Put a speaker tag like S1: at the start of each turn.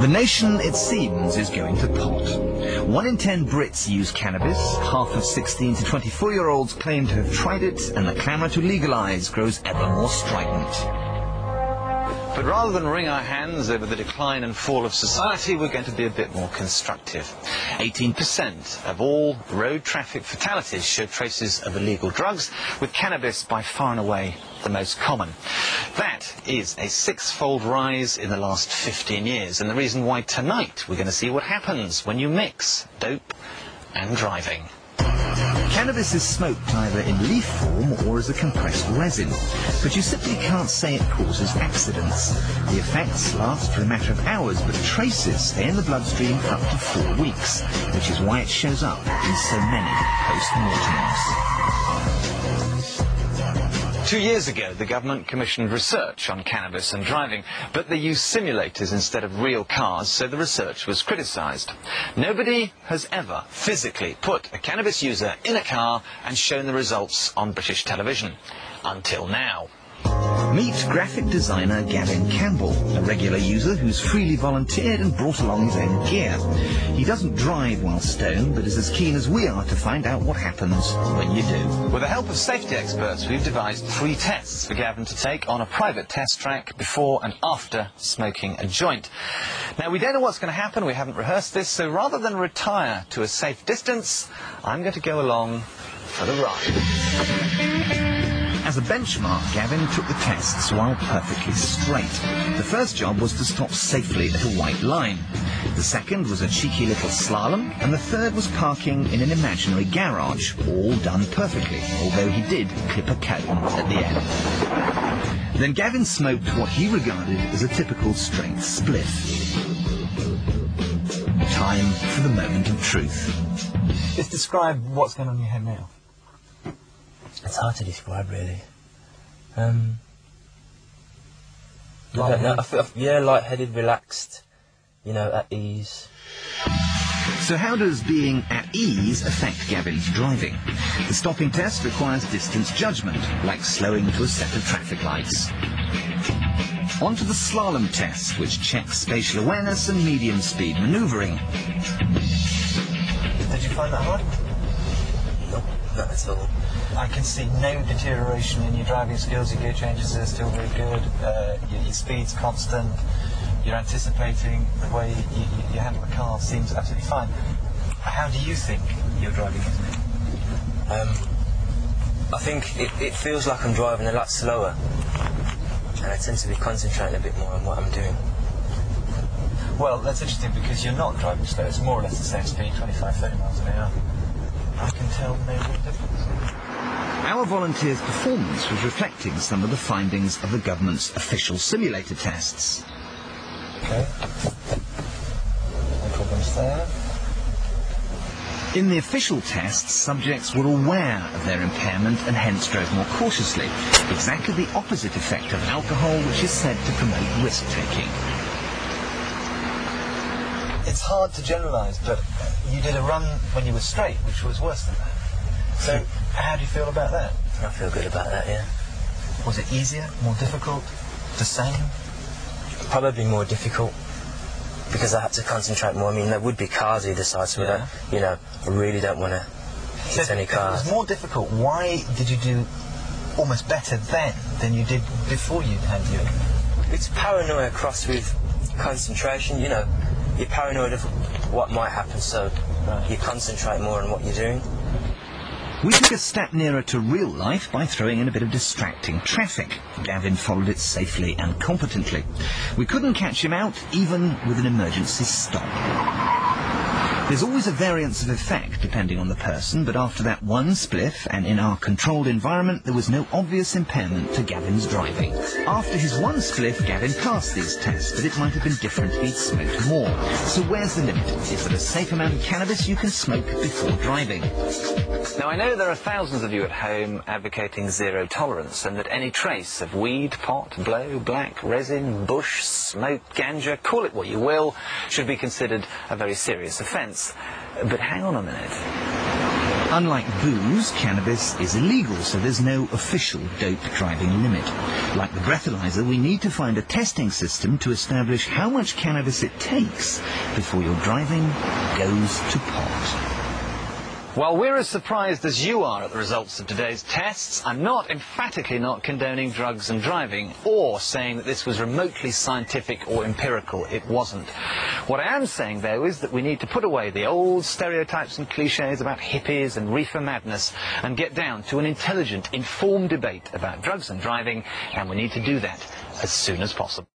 S1: The nation, it seems, is going to pot. 1 in 10 Brits use cannabis, half of 16 to 24-year-olds claim to have tried it, and the clamour to legalise grows ever more strident. But rather than wring our hands over the decline and fall of society, we're going to be a bit more constructive. 18% of all road traffic fatalities show traces of illegal drugs, with cannabis by far and away the most common. That is a 6-fold rise in the last 15 years, and the reason why tonight we're going to see what happens when you mix dope and driving. Cannabis is smoked either in leaf form or as a compressed resin, but you simply can't say it causes accidents. The effects last for a matter of hours, but traces stay in the bloodstream for up to 4 weeks, which is why it shows up in so many post-mortems. 2 years ago, the government commissioned research on cannabis and driving, but they used simulators instead of real cars, so the research was criticised. Nobody has ever physically put a cannabis user in a car and shown the results on British television. Until now. Meet graphic designer Gavin Campbell, a regular user who's freely volunteered and brought along his own gear. He doesn't drive while stoned, but is as keen as we are to find out what happens when you do. With the help of safety experts, we've devised 3 tests for Gavin to take on a private test track before and after smoking a joint. Now, we don't know what's going to happen, we haven't rehearsed this, so rather than retire to a safe distance, I'm going to go along for the ride. As a benchmark, Gavin took the tests while perfectly straight. The first job was to stop safely at a white line. The second was a cheeky little slalom, and the third was parking in an imaginary garage, all done perfectly, although he did clip a cone at the end. Then Gavin smoked what he regarded as a typical straight spliff. Time for the moment of truth.
S2: Just describe what's going on in your head now.
S3: It's hard to describe, really. Lightheaded, relaxed, at ease.
S1: So how does being at ease affect Gavin's driving? The stopping test requires distance judgment, like slowing to a set of traffic lights. On to the slalom test, which checks spatial awareness and medium speed manoeuvring.
S2: Did you find that hard?
S3: No, not at all.
S2: I can see no deterioration in your driving skills. Your gear changes are still very good. Your speed's constant. You're anticipating the way you handle the car seems absolutely fine. How do you think your driving is?
S3: I think it feels like I'm driving a lot slower, and I tend to be concentrating a bit more on what I'm doing.
S2: Well, that's interesting because you're not driving slow. It's more or less the same speed, 25, 30 miles an hour. I can tell no real difference.
S1: Our volunteers' performance was reflecting some of the findings of the government's official simulator tests.
S2: Okay. No problems there.
S1: In the official tests, subjects were aware of their impairment and hence drove more cautiously. Exactly the opposite effect of alcohol, which is said to promote risk-taking.
S2: It's hard to generalise, but you did a run when you were straight, which was worse than that. So, how do you feel about that?
S3: I feel good about that, yeah.
S2: Was it easier, more difficult, the same?
S3: Probably more difficult, because I had to concentrate more. I mean, there would be cars either side, so I really don't want to hit any cars.
S2: It was more difficult. Why did you do almost better then than you did before you had your...
S3: It's paranoia crossed with concentration, You're paranoid of what might happen, so you concentrate more on what you're doing.
S1: We took a step nearer to real life by throwing in a bit of distracting traffic. Gavin followed it safely and competently. We couldn't catch him out, even with an emergency stop. There's always a variance of effect, depending on the person, but after that one spliff, and in our controlled environment, there was no obvious impairment to Gavin's driving. After his one spliff, Gavin passed these tests, but it might have been different if he'd smoked more. So where's the limit? Is there a safe amount of cannabis you can smoke before driving? Now, I know there are thousands of you at home advocating zero tolerance, and that any trace of weed, pot, blow, black, resin, bush, smoke, ganja, call it what you will, should be considered a very serious offence. But hang on a minute.
S4: Unlike booze, cannabis is illegal, so there's no official dope driving limit. Like the breathalyzer, we need to find a testing system to establish how much cannabis it takes before your driving goes to pot.
S1: While we're as surprised as you are at the results of today's tests, I'm emphatically not condoning drugs and driving or saying that this was remotely scientific or empirical. It wasn't. What I am saying, though, is that we need to put away the old stereotypes and cliches about hippies and reefer madness and get down to an intelligent, informed debate about drugs and driving, and we need to do that as soon as possible.